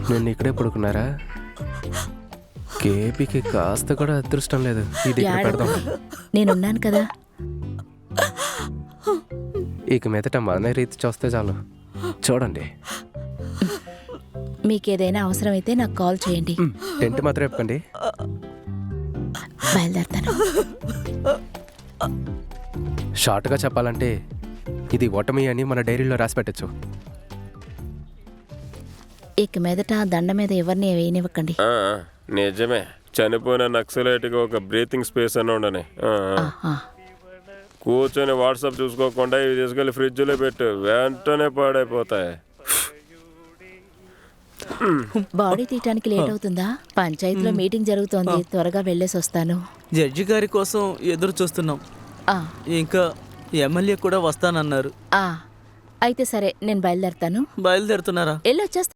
నేను ఇక్కడే పడుకున్నారా? కేపీకి కాస్త కూడా అదృష్టం లేదు. ఇది ఇక్కడ పెడదాం. నేనున్నాను కదా. ఇక మీదట మన రీతి చూస్తే చాలు. చూడండి, మీకేదైనా అవసరమైతే నాకు కాల్ చేయండి. టెంట్ మాత్రం చెప్పండి. బయలుదేరుతాను. షార్ట్గా చెప్పాలంటే ఇది ఓటమి అని మన డైరీలో రాసి పెట్టచ్చు. ఇక మీదట ఆ దండ మీద ఎవరిని వేయనివ్వకండి. నిజమే, చనిపోయిన నక్సలైట్గా ఒక బ్రీతింగ్ స్పేస్ అని ఉండని. కూర్చొని వాట్సాప్ చూసుకోకుండా ఇవి తీసుకెళ్ళి ఫ్రిడ్జ్లో పెట్టు, వెంటనే పాడైపోతాయి. బాడీ తీయటానికి లేట్ అవుతుందా? పంచాయతీలో మీటింగ్ జరుగుతోంది, త్వరగా వెళ్ళేసి వస్తాను. జడ్జి గారి కోసం ఎదురు చూస్తున్నాం. ఇంకా ఎమ్మెల్యే కూడా వస్తానన్నారు. అయితే సరే, నేను బయలుదేరుతాను. బయలుదేరుతున్నారా? వెళ్ళొచ్చేస్తాను.